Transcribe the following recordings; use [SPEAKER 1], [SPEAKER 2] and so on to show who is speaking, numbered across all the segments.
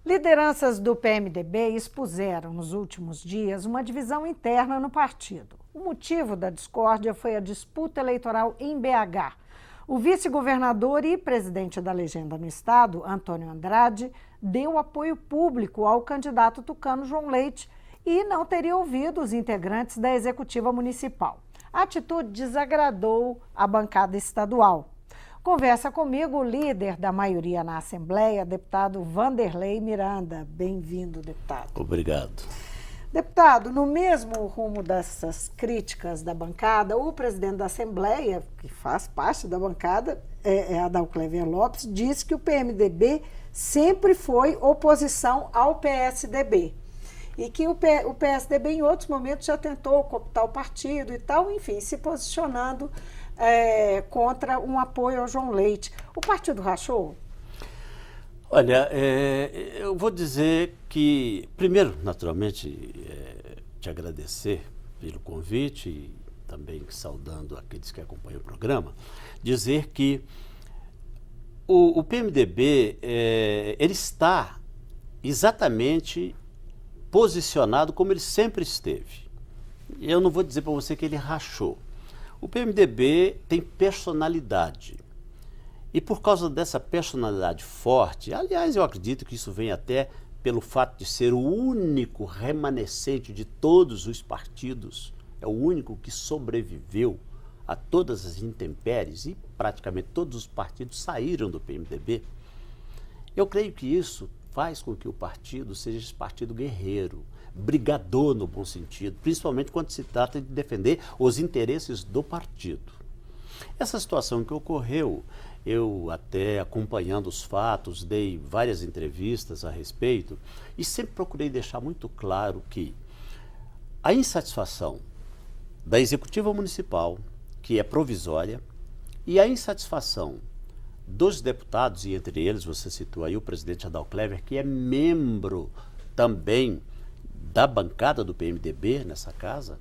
[SPEAKER 1] Lideranças do PMDB expuseram nos últimos dias uma divisão interna no partido. O motivo da discórdia foi a disputa eleitoral em BH. O vice-governador e presidente da legenda no estado, Antônio Andrade, deu apoio público ao candidato tucano João Leite e não teria ouvido os integrantes da executiva municipal. A atitude desagradou a bancada estadual. Conversa comigo o líder da maioria na Assembleia, deputado Vanderlei Miranda. Bem-vindo, deputado.
[SPEAKER 2] Obrigado.
[SPEAKER 1] Deputado, no mesmo rumo dessas críticas da bancada, o presidente da Assembleia, que faz parte da bancada, Adalcléver Lopes, disse que o PMDB sempre foi oposição ao PSDB. E que o PSDB, em outros momentos, já tentou cooptar o partido e tal, enfim, se posicionando contra um apoio ao João Leite. O partido rachou?
[SPEAKER 2] Olha, eu vou dizer que, primeiro, naturalmente, te agradecer pelo convite e também saudando aqueles que acompanham o programa, dizer que o PMDB, ele está exatamente posicionado como ele sempre esteve. Eu não vou dizer para você que ele rachou. O PMDB tem personalidade. E por causa dessa personalidade forte, aliás, eu acredito que isso vem até pelo fato de ser o único remanescente de todos os partidos, é o único que sobreviveu a todas as intempéries e praticamente todos os partidos saíram do PMDB. Eu creio que isso faz com que o partido seja esse partido guerreiro, brigador no bom sentido, principalmente quando se trata de defender os interesses do partido. Essa situação que ocorreu, eu até acompanhando os fatos, dei várias entrevistas a respeito e sempre procurei deixar muito claro que a insatisfação da executiva municipal, que é provisória, e a insatisfação dos deputados, e entre eles você citou aí o presidente Adalcléver, que é membro também da bancada do PMDB nessa casa,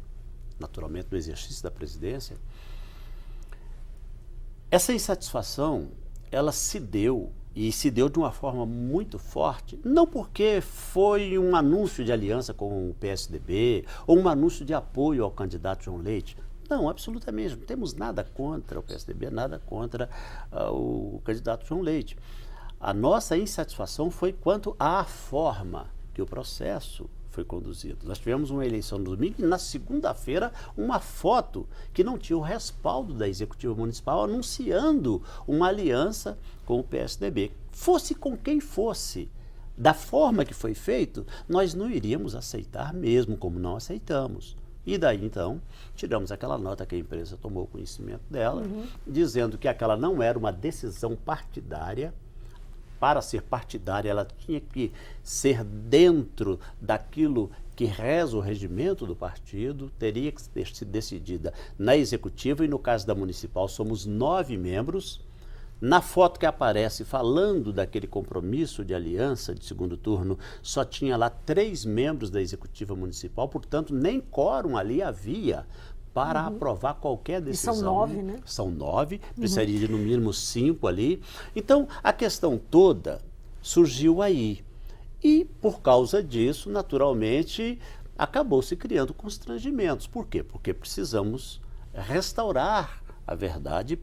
[SPEAKER 2] naturalmente no exercício da presidência. Essa insatisfação, ela se deu, e se deu de uma forma muito forte, não porque foi um anúncio de aliança com o PSDB, ou um anúncio de apoio ao candidato João Leite. Não, absolutamente, não temos nada contra o PSDB, nada contra o candidato João Leite. A nossa insatisfação foi quanto à forma que o processo foi conduzido. Nós tivemos uma eleição no domingo e na segunda-feira uma foto que não tinha o respaldo da executiva municipal anunciando uma aliança com o PSDB. Fosse com quem fosse, da forma que foi feito, nós não iríamos aceitar mesmo, como não aceitamos. E daí, então, tiramos aquela nota que a imprensa tomou conhecimento dela, dizendo que aquela não era uma decisão partidária. Para ser partidária, ela tinha que ser dentro daquilo que reza o regimento do partido, teria que ter sido decidida na executiva e no caso da municipal somos 9 membros. Na foto que aparece falando daquele compromisso de aliança de segundo turno, só tinha lá 3 membros da executiva municipal, portanto nem quórum ali havia para aprovar qualquer decisão.
[SPEAKER 1] E são 9, né?
[SPEAKER 2] São 9, precisaria de no mínimo 5 ali. Então, a questão toda surgiu aí. E, por causa disso, naturalmente, acabou se criando constrangimentos. Por quê? Porque precisamos restaurar a verdade,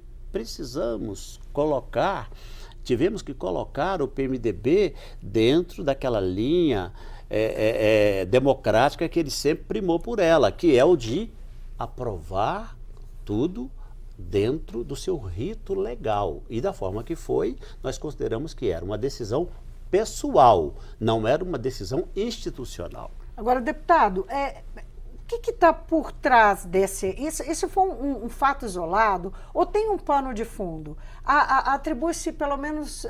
[SPEAKER 2] tivemos que colocar o PMDB dentro daquela linha democrática que ele sempre primou por ela, que é o de aprovar tudo dentro do seu rito legal. E da forma que foi, nós consideramos que era uma decisão pessoal, não era uma decisão institucional.
[SPEAKER 1] Agora, deputado, o que está por trás desse... Esse foi um fato isolado ou tem um pano de fundo? Atribui-se pelo menos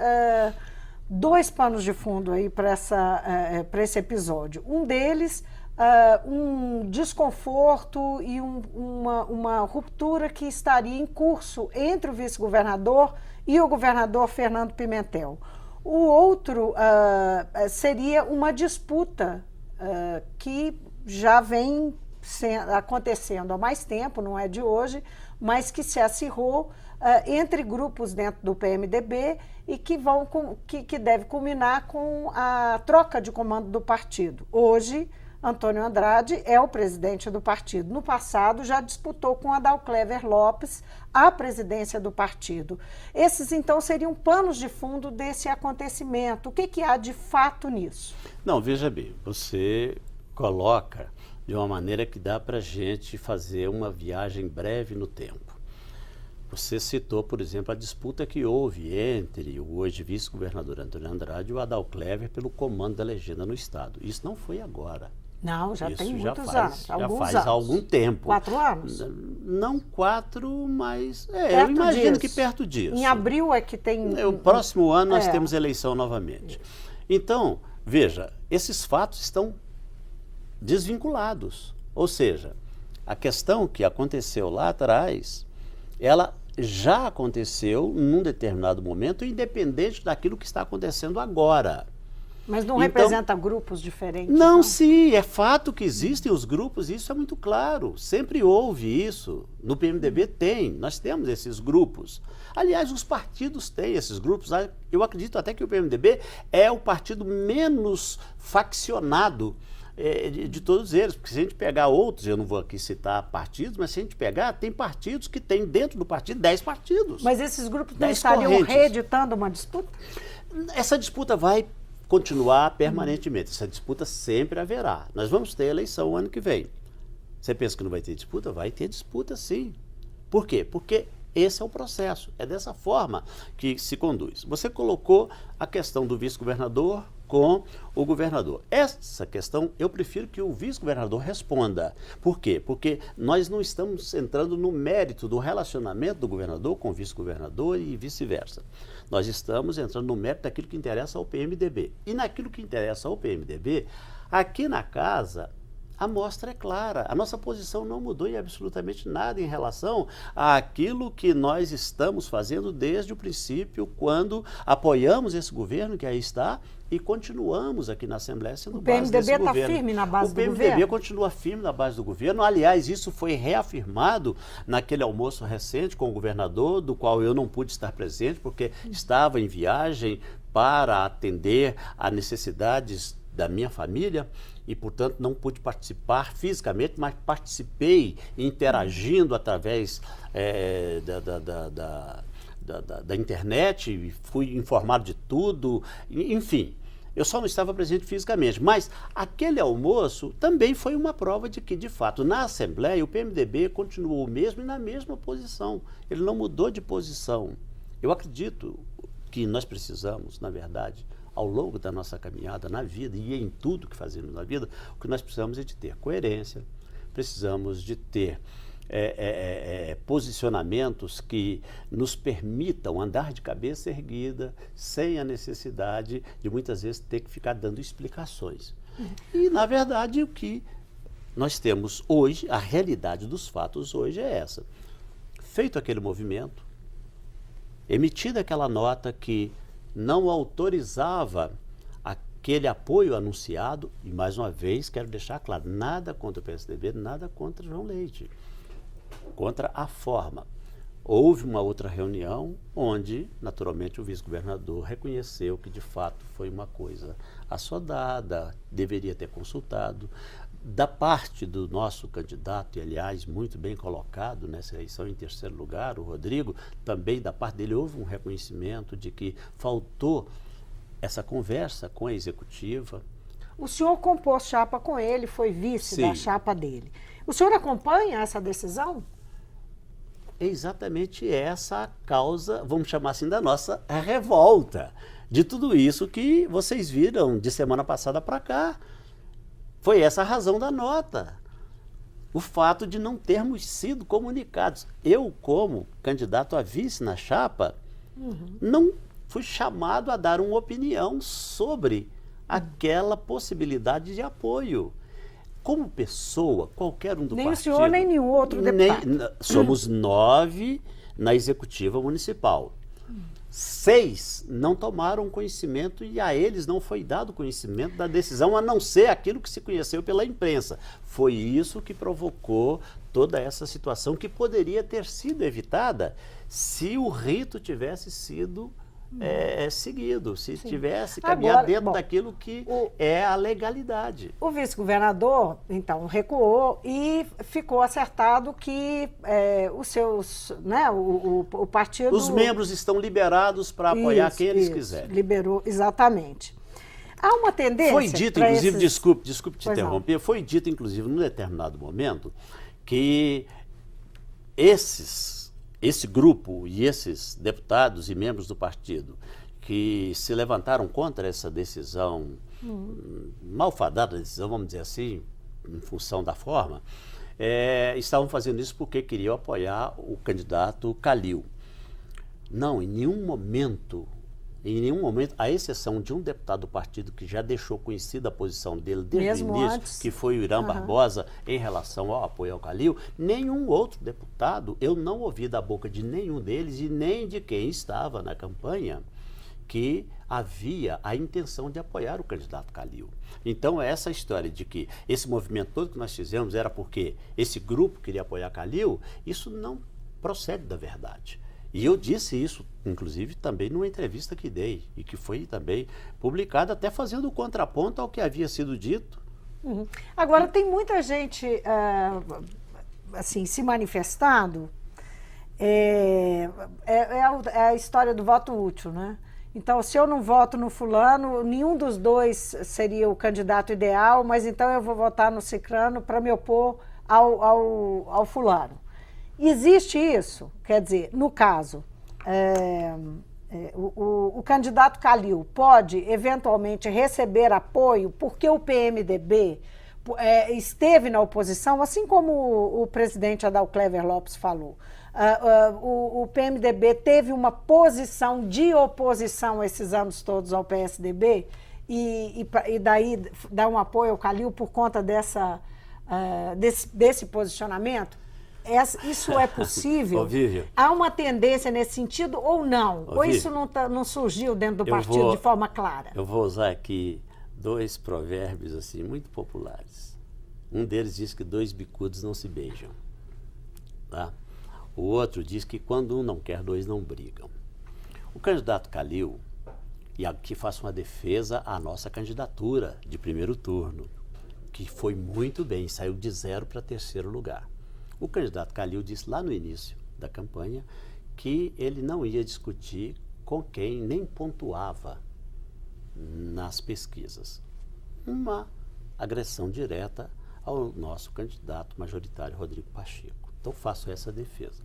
[SPEAKER 1] 2 panos de fundo aí para esse episódio. Um deles... um desconforto e uma ruptura que estaria em curso entre o vice-governador e o governador Fernando Pimentel. O outro seria uma disputa que já vem acontecendo há mais tempo, não é de hoje, mas que se acirrou entre grupos dentro do PMDB e que deve culminar com a troca de comando do partido. Hoje, Antônio Andrade é o presidente do partido. No passado, já disputou com Adalclever Lopes a presidência do partido. Esses, então, seriam panos de fundo desse acontecimento. O que há de fato nisso?
[SPEAKER 2] Não, veja bem, você coloca de uma maneira que dá para a gente fazer uma viagem breve no tempo. Você citou, por exemplo, a disputa que houve entre o hoje vice-governador Antônio Andrade e o Adalclever pelo comando da legenda no Estado. Isso não foi agora.
[SPEAKER 1] Não, já
[SPEAKER 2] Isso
[SPEAKER 1] tem muitos
[SPEAKER 2] anos. Já faz
[SPEAKER 1] anos.
[SPEAKER 2] algum tempo.
[SPEAKER 1] 4 anos?
[SPEAKER 2] Não 4, mas eu imagino que perto disso.
[SPEAKER 1] Em abril é que tem...
[SPEAKER 2] O próximo ano nós temos eleição novamente. Então, veja, esses fatos estão desvinculados. Ou seja, a questão que aconteceu lá atrás, ela já aconteceu num determinado momento, independente daquilo que está acontecendo agora.
[SPEAKER 1] Mas não representa grupos diferentes?
[SPEAKER 2] Não, sim, é fato que existem os grupos, isso é muito claro. Sempre houve isso. No PMDB nós temos esses grupos. Aliás, os partidos têm esses grupos. Eu acredito até que o PMDB é o partido menos faccionado de todos eles, porque se a gente pegar outros, eu não vou aqui citar partidos, mas se a gente pegar, tem partidos que tem dentro do partido 10 partidos.
[SPEAKER 1] Mas esses grupos não estariam reeditando uma disputa?
[SPEAKER 2] Essa disputa vai continuar permanentemente. Essa disputa sempre haverá. Nós vamos ter eleição o ano que vem. Você pensa que não vai ter disputa? Vai ter disputa, sim. Por quê? Porque esse é o processo. É dessa forma que se conduz. Você colocou a questão do vice-governador com o governador. Essa questão, eu prefiro que o vice-governador responda. Por quê? Porque nós não estamos entrando no mérito do relacionamento do governador com o vice-governador e vice-versa. Nós estamos entrando no mérito daquilo que interessa ao PMDB. E naquilo que interessa ao PMDB, aqui na casa, a mostra é clara. A nossa posição não mudou em absolutamente nada em relação àquilo que nós estamos fazendo desde o princípio, quando apoiamos esse governo que aí está e continuamos aqui na Assembleia sendo base desse governo.
[SPEAKER 1] O PMDB está firme na base do governo?
[SPEAKER 2] O PMDB continua firme na base do governo. Aliás, isso foi reafirmado naquele almoço recente com o governador, do qual eu não pude estar presente, porque estava em viagem para atender a necessidades da minha família e, portanto, não pude participar fisicamente, mas participei interagindo através da internet, e fui informado de tudo, enfim. Eu só não estava presente fisicamente, mas aquele almoço também foi uma prova de que, de fato, na Assembleia, o PMDB continuou o mesmo e na mesma posição. Ele não mudou de posição. Eu acredito que nós precisamos, na verdade, ao longo da nossa caminhada na vida e em tudo que fazemos na vida, o que nós precisamos é de ter coerência, precisamos de ter posicionamentos que nos permitam andar de cabeça erguida, sem a necessidade de muitas vezes ter que ficar dando explicações. E, na verdade, o que nós temos hoje, a realidade dos fatos hoje é essa. Feito aquele movimento, emitida aquela nota que não autorizava aquele apoio anunciado, e mais uma vez quero deixar claro, nada contra o PSDB, nada contra João Leite, contra a forma. Houve uma outra reunião onde, naturalmente, o vice-governador reconheceu que, de fato, foi uma coisa assodada, deveria ter consultado. Da parte do nosso candidato, e aliás, muito bem colocado nessa eleição em terceiro lugar, o Rodrigo, também da parte dele houve um reconhecimento de que faltou essa conversa com a executiva.
[SPEAKER 1] O senhor compôs chapa com ele, foi vice da chapa dele. O senhor acompanha essa decisão?
[SPEAKER 2] É exatamente essa a causa, vamos chamar assim, da nossa revolta. De tudo isso que vocês viram de semana passada para cá. Foi essa a razão da nota. O fato de não termos sido comunicados. Eu, como candidato a vice na chapa, não fui chamado a dar uma opinião sobre aquela possibilidade de apoio. Como pessoa, qualquer um do partido...
[SPEAKER 1] Nem o senhor, nem nenhum outro deputado.
[SPEAKER 2] Somos 9 na executiva municipal. 6 não tomaram conhecimento e a eles não foi dado conhecimento da decisão, a não ser aquilo que se conheceu pela imprensa. Foi isso que provocou toda essa situação que poderia ter sido evitada se o rito tivesse sido seguido, se tivesse caminhado dentro daquilo que é a legalidade.
[SPEAKER 1] O vice-governador, então, recuou e ficou acertado que os seus, né, o partido...
[SPEAKER 2] Os membros estão liberados para apoiar quem eles quiserem.
[SPEAKER 1] Liberou, exatamente. Há uma tendência...
[SPEAKER 2] Foi dito, inclusive, desculpe te interromper,
[SPEAKER 1] não.
[SPEAKER 2] foi dito, inclusive, num determinado momento, que esse grupo e esses deputados e membros do partido que se levantaram contra essa decisão, malfadada decisão, vamos dizer assim, em função da forma, estavam fazendo isso porque queriam apoiar o candidato Calil. Não, em nenhum momento, à exceção de um deputado do partido que já deixou conhecida a posição dele desde o início,
[SPEAKER 1] antes,
[SPEAKER 2] que foi o Irã Barbosa, em relação ao apoio ao Calil, nenhum outro deputado, eu não ouvi da boca de nenhum deles e nem de quem estava na campanha, que havia a intenção de apoiar o candidato Calil. Então, essa história de que esse movimento todo que nós fizemos era porque esse grupo queria apoiar Calil, isso não procede da verdade. E eu disse isso, inclusive, também numa entrevista que dei, e que foi também publicada, até fazendo o contraponto ao que havia sido dito.
[SPEAKER 1] Agora, tem muita gente assim, se manifestando, é a história do voto útil, né? Então, se eu não voto no fulano, nenhum dos dois seria o candidato ideal, mas então eu vou votar no cicrano para me opor ao fulano. Existe isso? Quer dizer, no caso, o candidato Calil pode eventualmente receber apoio porque o PMDB esteve na oposição, assim como o presidente Adalclever Lopes falou. O PMDB teve uma posição de oposição esses anos todos ao PSDB e daí dá um apoio ao Calil por conta desse posicionamento? Isso é possível?
[SPEAKER 2] Vívia,
[SPEAKER 1] há uma tendência nesse sentido ou não? Ou
[SPEAKER 2] Vívia,
[SPEAKER 1] isso não surgiu dentro do partido de forma clara?
[SPEAKER 2] Eu vou usar aqui 2 provérbios assim, muito populares. Um deles diz que 2 bicudos não se beijam. Tá? O outro diz que quando um não quer, 2 não brigam. O candidato Calil, e aqui faço uma defesa à nossa candidatura de primeiro turno, que foi muito bem, saiu de 0 para 3º lugar. O candidato Calil disse lá no início da campanha que ele não ia discutir com quem nem pontuava nas pesquisas. Uma agressão direta ao nosso candidato majoritário, Rodrigo Pacheco. Então, faço essa defesa.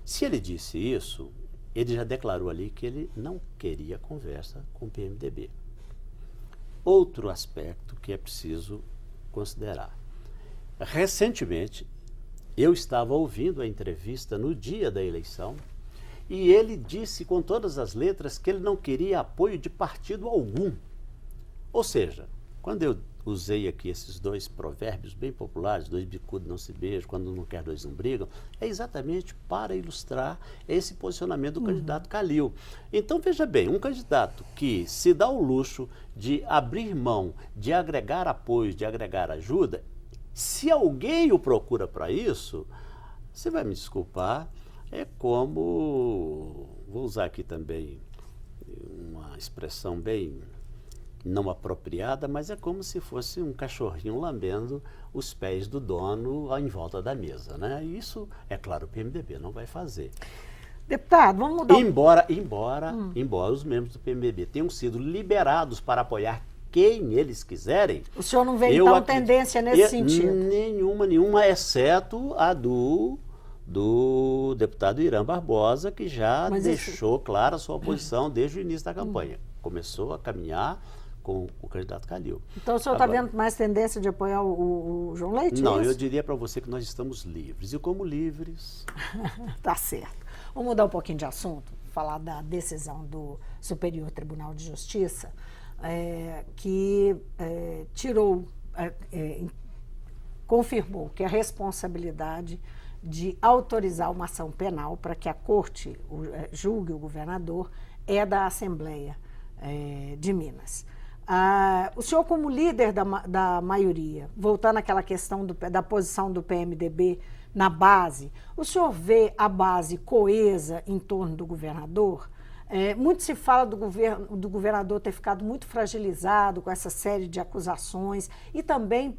[SPEAKER 2] Se ele disse isso, ele já declarou ali que ele não queria conversa com o PMDB. Outro aspecto que é preciso considerar. Recentemente, eu estava ouvindo a entrevista no dia da eleição e ele disse com todas as letras que ele não queria apoio de partido algum. Ou seja, quando eu usei aqui esses 2 provérbios bem populares, 2 bicudos não se beijam, quando um não quer, 2 não brigam, é exatamente para ilustrar esse posicionamento do candidato Calil. Então, veja bem, um candidato que se dá o luxo de abrir mão, de agregar apoio, de agregar ajuda, se alguém o procura para isso, você vai me desculpar, é como, vou usar aqui também uma expressão bem não apropriada, mas é como se fosse um cachorrinho lambendo os pés do dono em volta da mesa, né? E isso, é claro, o PMDB não vai fazer.
[SPEAKER 1] Deputado, vamos mudar...
[SPEAKER 2] Embora os membros do PMDB tenham sido liberados para apoiar quem eles quiserem...
[SPEAKER 1] O senhor não vê, então, tendência nesse sentido?
[SPEAKER 2] Nenhuma, exceto a do deputado Irã Barbosa, que já deixou clara a sua posição desde o início da campanha. Começou a caminhar com o candidato Calil.
[SPEAKER 1] Então o senhor está vendo mais tendência de apoiar o João Leite?
[SPEAKER 2] Não, eu diria para você que nós estamos livres. E como livres...
[SPEAKER 1] Tá certo. Vamos mudar um pouquinho de assunto, falar da decisão do Superior Tribunal de Justiça, que tirou, confirmou que a responsabilidade de autorizar uma ação penal para que a corte julgue o governador é da Assembleia de Minas. O senhor, como líder da maioria, voltando àquela questão da posição do PMDB na base, o senhor vê a base coesa em torno do governador? Muito se fala do governador ter ficado muito fragilizado com essa série de acusações e também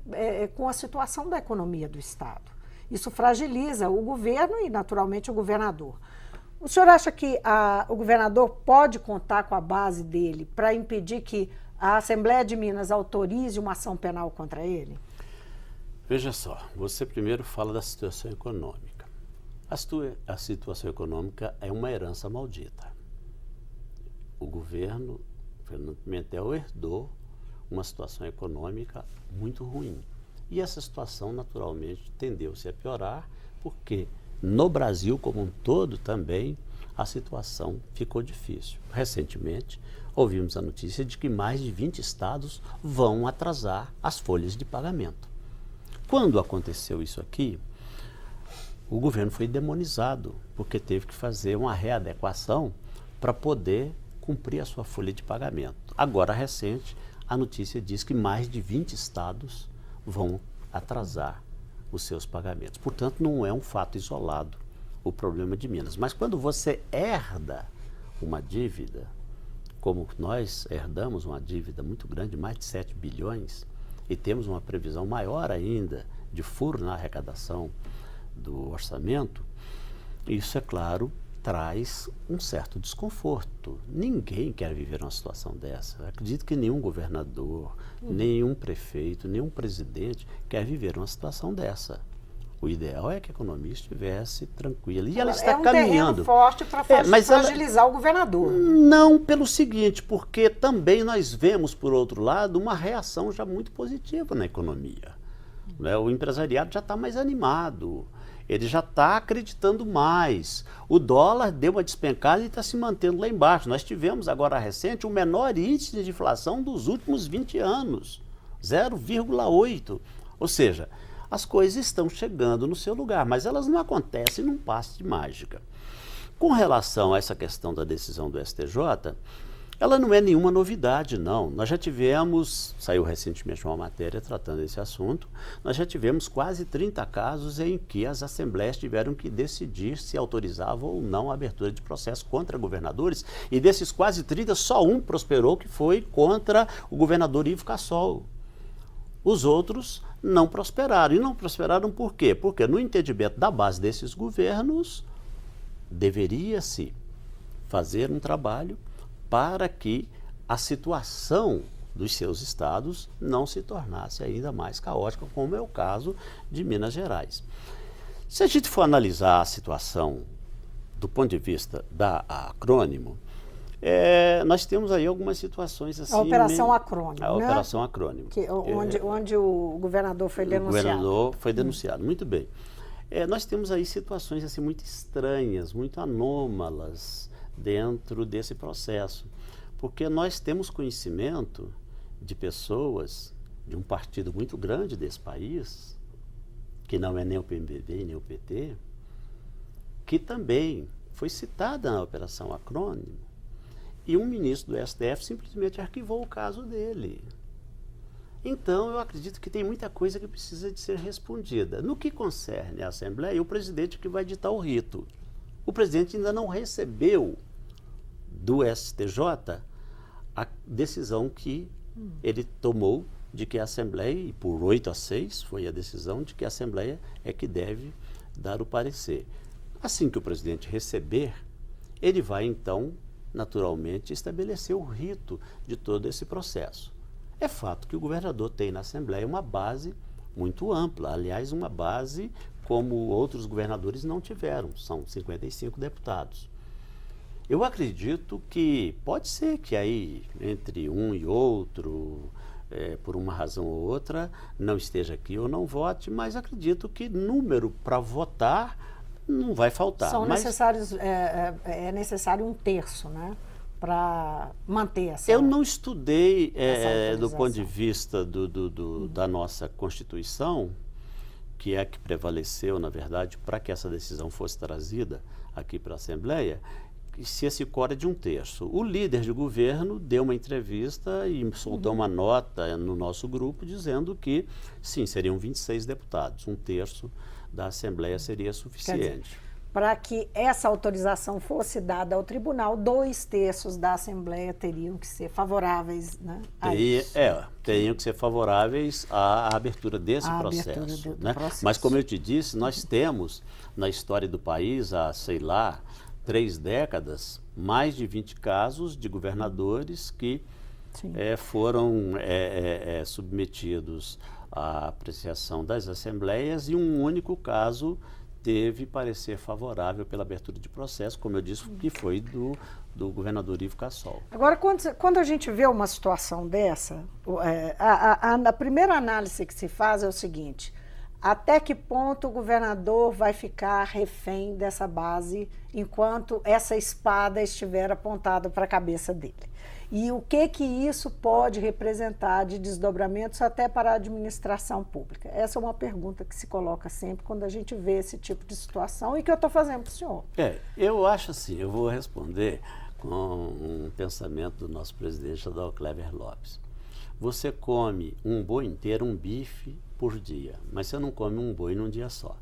[SPEAKER 1] com a situação da economia do Estado. Isso fragiliza o governo e, naturalmente, o governador. O senhor acha que o governador pode contar com a base dele para impedir que a Assembleia de Minas autorize uma ação penal contra ele?
[SPEAKER 2] Veja só, você primeiro fala da situação econômica. A situação econômica é uma herança maldita. O governo Fernando Pimentel herdou uma situação econômica muito ruim. E essa situação, naturalmente, tendeu-se a piorar, porque no Brasil como um todo também a situação ficou difícil. Recentemente, ouvimos a notícia de que mais de 20 estados vão atrasar as folhas de pagamento. Quando aconteceu isso aqui, o governo foi demonizado, porque teve que fazer uma readequação para poder cumprir a sua folha de pagamento. Agora, recente, a notícia diz que mais de 20 estados vão atrasar os seus pagamentos. Portanto, não é um fato isolado o problema de Minas. Mas quando você herda uma dívida, como nós herdamos uma dívida muito grande, mais de 7 bilhões, e temos uma previsão maior ainda de furo na arrecadação do orçamento, isso, é claro, traz um certo desconforto. Ninguém quer viver uma situação dessa. Eu acredito que nenhum governador, nenhum prefeito, nenhum presidente quer viver uma situação dessa. O ideal é que a economia estivesse tranquila. E ela está caminhando. É um terreno
[SPEAKER 1] forte para fragilizar o governador.
[SPEAKER 2] Não pelo seguinte, porque também nós vemos, por outro lado, uma reação já muito positiva na economia. O empresariado já está mais animado. Ele já está acreditando mais. O dólar deu uma despencada e está se mantendo lá embaixo. Nós tivemos agora recente o menor índice de inflação dos últimos 20 anos, 0,8. Ou seja, as coisas estão chegando no seu lugar, mas elas não acontecem num passe de mágica. Com relação a essa questão da decisão do STJ, ela não é nenhuma novidade, não. Nós já tivemos, saiu recentemente uma matéria tratando desse assunto, nós já tivemos quase 30 casos em que as assembleias tiveram que decidir se autorizavam ou não a abertura de processo contra governadores, e desses quase 30, só um prosperou, que foi contra o governador Ivo Cassol. Os outros não prosperaram. E não prosperaram por quê? Porque no entendimento da base desses governos, deveria-se fazer um trabalho para que a situação dos seus estados não se tornasse ainda mais caótica, como é o caso de Minas Gerais. Se a gente for analisar a situação do ponto de vista da Acrônimo, nós temos aí algumas situações assim...
[SPEAKER 1] A Operação Acrônimo,
[SPEAKER 2] A Operação Acrônimo.
[SPEAKER 1] Onde o governador foi denunciado.
[SPEAKER 2] O governador foi denunciado, muito bem. Nós temos aí situações assim, muito estranhas, muito anômalas dentro desse processo, porque nós temos conhecimento de pessoas de um partido muito grande desse país, que não é nem o PMDB nem o PT, que também foi citada na Operação Acrônimo, e um ministro do STF simplesmente arquivou o caso dele. Então, eu acredito que tem muita coisa que precisa de ser respondida. No que concerne à Assembleia, o presidente que vai ditar o rito. O presidente ainda não recebeu do STJ a decisão que ele tomou de que a Assembleia, e por 8-6 foi a decisão de que a Assembleia é que deve dar o parecer. Assim que o presidente receber, ele vai então, naturalmente, estabelecer o rito de todo esse processo. É fato que o governador tem na Assembleia uma base muito ampla, aliás, uma base como outros governadores não tiveram, são 55 deputados. Eu acredito que pode ser que aí, entre um e outro, por uma razão ou outra, não esteja aqui ou não vote, mas acredito que número para votar não vai faltar.
[SPEAKER 1] É necessário um terço, né? Para manter essa...
[SPEAKER 2] Eu não estudei do ponto de vista da nossa Constituição que é que prevaleceu, na verdade, para que essa decisão fosse trazida aqui para a Assembleia, se esse quórum é de 1/3. O líder de governo deu uma entrevista e soltou uma nota no nosso grupo dizendo que, sim, seriam 26 deputados, 1/3 da Assembleia seria suficiente.
[SPEAKER 1] Para que essa autorização fosse dada ao tribunal, 2/3 da Assembleia teriam que ser favoráveis, né, a isso.
[SPEAKER 2] Teriam que ser favoráveis à abertura desse processo.
[SPEAKER 1] Abertura do
[SPEAKER 2] né?
[SPEAKER 1] processo.
[SPEAKER 2] Mas, como eu te disse, nós temos na história do país, há, sei lá, 3 décadas, mais de 20 casos de governadores que foram submetidos à apreciação das assembleias e um único caso teve parecer favorável pela abertura de processo, como eu disse, que foi do governador Ivo Cassol.
[SPEAKER 1] Agora, quando a gente vê uma situação dessa, a primeira análise que se faz é o seguinte: até que ponto o governador vai ficar refém dessa base enquanto essa espada estiver apontada para a cabeça dele? E o que isso pode representar de desdobramentos até para a administração pública? Essa é uma pergunta que se coloca sempre quando a gente vê esse tipo de situação e que eu estou fazendo para o senhor.
[SPEAKER 2] Eu acho assim, eu vou responder com um pensamento do nosso presidente, Adalto Clever Lopes. Você come um boi inteiro, um bife por dia, mas você não come um boi num dia só.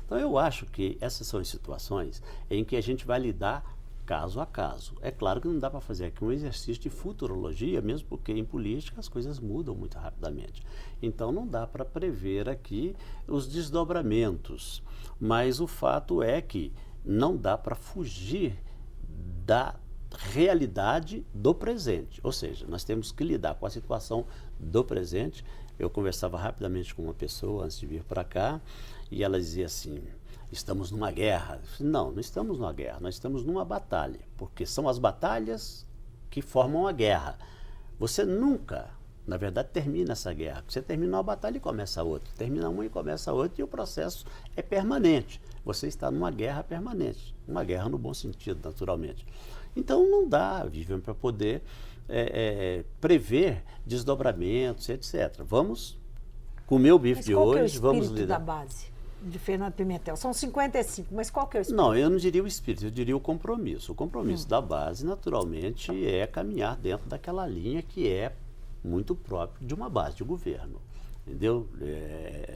[SPEAKER 2] Então eu acho que essas são as situações em que a gente vai lidar caso a caso. É claro que não dá para fazer aqui um exercício de futurologia, mesmo porque em política as coisas mudam muito rapidamente. Então não dá para prever aqui os desdobramentos, mas o fato é que não dá para fugir da realidade do presente, ou seja, nós temos que lidar com a situação do presente. Eu conversava rapidamente com uma pessoa antes de vir para cá e ela dizia assim: estamos numa guerra. Não estamos numa guerra, nós estamos numa batalha, porque são as batalhas que formam a guerra. Você nunca, na verdade, termina essa guerra. Você termina uma batalha e começa outra, termina uma e começa outra, e o processo é permanente. Você está numa guerra permanente, uma guerra no bom sentido, naturalmente. Então não dá, Vivian, para poder prever desdobramentos, etc. Vamos comer o bife de hoje, vamos lidar.
[SPEAKER 1] Da base de Fernando Pimentel? São 55, mas qual que é o espírito?
[SPEAKER 2] Não, eu não diria o espírito, eu diria o compromisso. O compromisso da base, naturalmente, é caminhar dentro daquela linha que é muito próprio de uma base de governo, entendeu?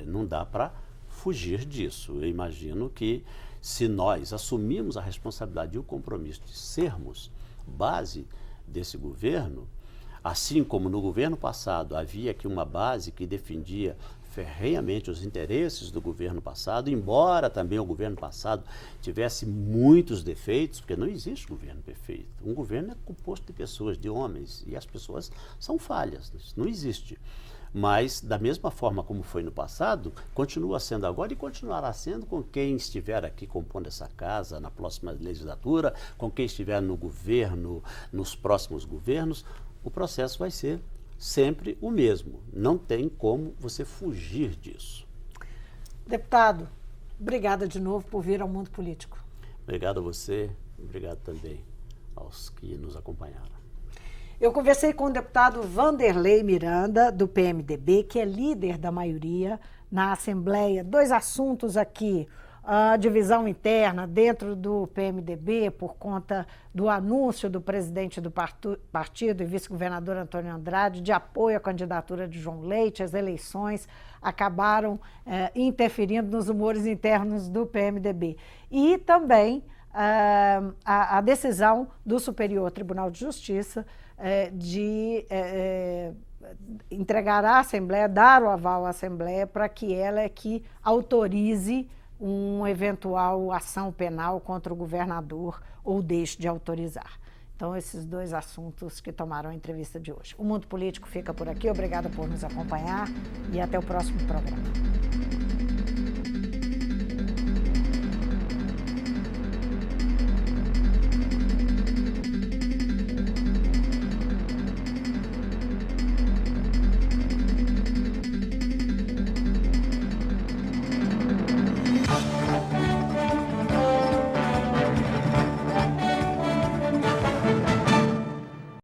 [SPEAKER 2] Não dá para fugir disso. Eu imagino que se nós assumirmos a responsabilidade e o compromisso de sermos base desse governo, assim como no governo passado havia aqui uma base que defendia ferrenhamente os interesses do governo passado, embora também o governo passado tivesse muitos defeitos, porque não existe governo perfeito. Um governo é composto de pessoas, de homens, e as pessoas são falhas, isso não existe. Mas, da mesma forma como foi no passado, continua sendo agora e continuará sendo com quem estiver aqui compondo essa casa na próxima legislatura, com quem estiver no governo, nos próximos governos. O processo vai ser sempre o mesmo. Não tem como você fugir disso.
[SPEAKER 1] Deputado, obrigada de novo por vir ao Mundo Político.
[SPEAKER 2] Obrigado a você, obrigado também aos que nos acompanharam.
[SPEAKER 1] Eu conversei com o deputado Vanderlei Miranda, do PMDB, que é líder da maioria na Assembleia. 2 assuntos aqui: a divisão interna dentro do PMDB por conta do anúncio do presidente do partido e vice-governador Antônio Andrade de apoio à candidatura de João Leite. As eleições acabaram interferindo nos humores internos do PMDB. E também a decisão do Superior Tribunal de Justiça de entregar à Assembleia, dar o aval à Assembleia para que ela é que autorize uma eventual ação penal contra o governador ou deixe de autorizar. Então, esses 2 assuntos que tomaram a entrevista de hoje. O Mundo Político fica por aqui. Obrigada por nos acompanhar e até o próximo programa.